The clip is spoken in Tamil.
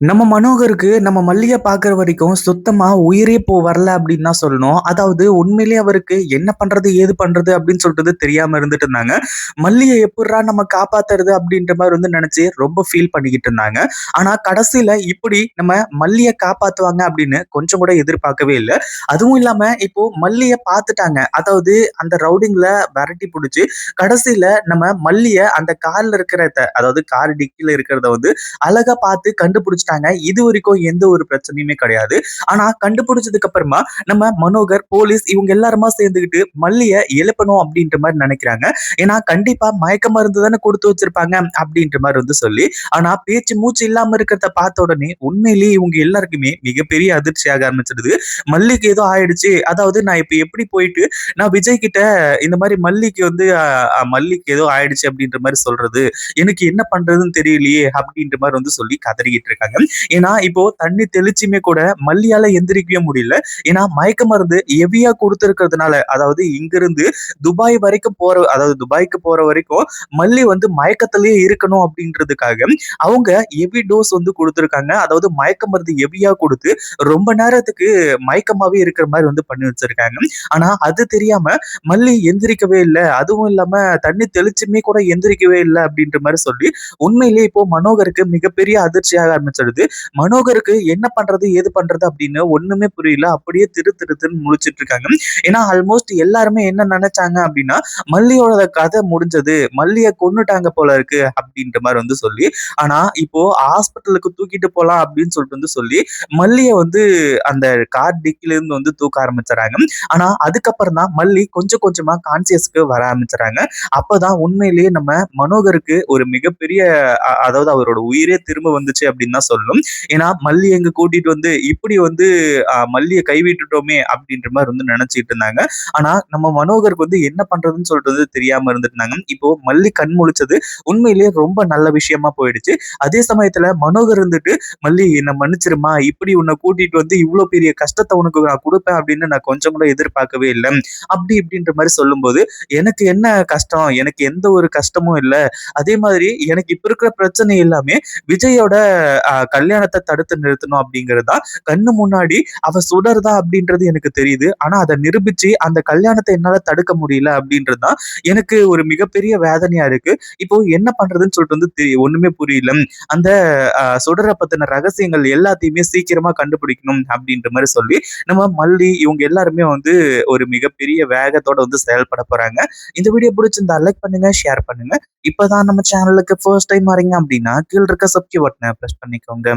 நம்ம மனோகருக்கு நம்ம மல்லிய பார்க்குற வரைக்கும் சுத்தமா உயிரே வரல அப்படின்னு தான் சொல்லணும். அதாவது உண்மையிலேயே அவருக்கு என்ன பண்றது, ஏது பண்றது அப்படின்னு சொல்றது தெரியாம இருந்துட்டு இருந்தாங்க. மல்லிய எப்புட்றா நம்ம காப்பாத்துறது அப்படின்ற மாரி நெனச்சு ரொம்ப ஃபீல் பண்ணிக்கிட்டு இருந்தாங்க. ஆனா கடைசியில இப்படி நம்ம மல்லிய காப்பாத்துவாங்க அப்படின்னு கொஞ்சம் கூட எதிர்பார்க்கவே இல்ல. அதுவும் இல்லாம இப்போ மல்லிய பார்த்துட்டாங்க. அதாவது அந்த ரவுடிங்கள வெரட்டி புடிச்சு கடைசியில நம்ம மல்லிய அந்த கார்ல இருக்கிறத அதாவது கார் டிக்கில இருக்கிறத அழகா பார்த்து கண்டுபிடிச்சுட்டாங்க. இதுவரைக்கும் எந்த ஒரு பிரச்சனையுமே கிடையாது. ஆனா கண்டுபிடிச்சதுக்கு அப்புறமா நம்ம மனோகர், போலீஸ் இவங்க எல்லாருமா சேர்ந்துகிட்டு மல்லிய எழுப்பணும் அப்படின்ற மாரி நினைக்கிறாங்க. ஏன்னா கண்டிப்பா மயக்க மருந்து தானே குடுத்து வச்சிருப்பாங்க அப்படின்ற மாரி சொல்லி, ஆனா பேச்சு மூச்சு இல்லாம இருக்கிறத பார்த்த உடனே உண்மையிலேயே இவங்க எல்லாருக்குமே மிகப்பெரிய அதிர்ச்சியாக ஆரம்பிச்சிடுது. மல்லிக்கு ஏதோ ஆயிடுச்சு. அதாவது நான் இப்ப எப்படி போயிட்டு நான் விஜய் கிட்ட இந்த மாரி மல்லிக்கு மல்லிக்கு ஏதோ ஆயிடுச்சு அப்படின்ற மாரி சொல்றது. எனக்கு என்ன பண்றதுன்னு தெரியலையே அப்படின்ற மாரி சொல்லி கதறிக்கிட்டு இருக்காங்க. ஏன்னா இப்போ தண்ணி தெளிச்சுமே கூட மல்லியால எந்திரிக்கவே முடியல. ஏன்னா மயக்க மருந்து ஹெவியா குடுத்திருக்கிறதுனால அதாவது இங்கிருந்து துபாய் வரைக்கும் அதாவது துபாய்க்கு போற வரைக்கும் மல்லி மயக்கத்திலேயே இருக்கணும் அப்படின்றதுக்காக அவங்க ஹெவி டோஸ் குடுத்திருக்காங்க. அதாவது மயக்க மருந்து ஹெவியா குடுத்து ரொம்ப நேரத்துக்கு மயக்கமாவே இருக்கிற மாரி பண்ணி வச்சிருக்காங்க. ஆனா அது தெரியாம மல்லி எந்திரிக்கவே இல்ல. அதுவும் இல்லாம தண்ணி தெளிச்சுமே கூட எந்திரிக்கவே இல்ல அப்படின்ற மாரி சொல்லி உண்மையிலேயே இப்போ மனோகருக்கு மிகப்பெரிய அதிர்ச்சியாக ஆரம்பிச்சிடுது. மனோகருக்கு என்ன பண்றது, ஏது பண்றது அப்படின்னு ஒண்ணுமே புரியல. அப்படியே திரு திருன்னு முழிச்சிட்டு இருக்காங்க. ஏன்னா ஆல்மோஸ்ட் எல்லாருமே என்ன நினைச்சாங்க அப்படின்னா, மல்லியோட கதை முடிஞ்சது. மல்லிய கொன்னுட்டாங்க போல இருக்கு அப்படின்ற மாரி சொல்லி, ஆனா இப்போ ஹாஸ்பிட்டலுக்கு தூக்கிட்டு போலாம் அப்படின்னு சொல்லிட்டு சொல்லி, மல்லிய அந்த கார் டிக்கில இருந்து தூக்க ஆரம்பிச்சுறாங்க. ஆனா அதுக்கப்புறம் தான் மல்லி கொஞ்சம் கொஞ்சமா கான்சியஸ்க்கு வர ஆரம்பிச்சுறாங்க. அப்பதான் உண்மையிலேயே நம்ம மனோகருக்கு ஒரு மிகப்பெரிய அதாவது அவரோட உயிரே திரும்ப வந்துச்சு அப்படின்னு தான் சொல்லணும். ஏன்னா மல்லி எங்க கூட்டிட்டு இப்படி மல்லிய கைவிட்டுட்டோமே அப்படின்ற மாதிரி நினைச்சிட்டு இருந்தாங்க. ஆனா நம்ம மனோகருக்கு என்ன பண்றதுன்னு சொல்றது தெரியாம இருந்துட்டாங்க. இப்போ மல்லி கண் முழிச்சது உண்மையிலேயே ரொம்ப நல்ல விஷயமா போயிடுச்சு. அதே சமயத்துல மனோகர் மல்லி என்ன மன்னிச்சிருமா, இப்படி உன்னை கூட்டிட்டு இவ்வளவு பெரிய கஷ்டத்தை உனக்கு நான் கொடுப்பேன் அப்படின்னு நான் கொஞ்சம் கூட எதிர்பார்க்கவே இல்லை அப்படி இப்படின்ற மாதிரி சொல்லும்போது, எனக்கு என்ன கஷ்டம், எனக்கு எந்த ஒரு கஷ்டமும் இல்ல. அதே மாதிரி எனக்கு இப்ப இருக்கிற பிரச்சனை எல்லாமே விஜயோட கல்யாணத்த தடுத்து நிறுத்தணும் அப்படிங்கிறது தான். கண்ணு முன்னாடி அவ சுடர்தா அப்படின்றது எனக்கு தெரியுது. ஆனா அத நிரூபிச்சு அந்த கல்யாணத்த என்னால தடுக்க முடியல அப்படின்றது தான் எனக்கு ஒரு மிகப்பெரிய வேதனையா இருக்கு. இப்போ என்ன பண்றதுன்னு சொல்லிட்டு ஒண்ணுமே புரியல. அந்த சுடர பத்தின ரகசியங்கள் எல்லாத்தையுமே சீக்கிரமா கண்டுபிடிக்கணும் அப்படின்ற மாரி சொல்லி, நம்ம மல்லி இவங்க எல்லாருமே ஒரு மிகப்பெரிய வேகத்தோட செயல்பட போறாங்க. இந்த வீடியோ பிடிச்சிருந்தா லைக் பண்ணுங்க, ஷேர் பண்ணுங்க. இப்பதான் நம்ம சேனலுக்கு ஃபர்ஸ்ட் டைம் வரீங்க அப்படின்னா கீழ இருக்க சப்ஸ்கிரைப் பட்டனை பிரஸ் பண்ணிக்கோங்க.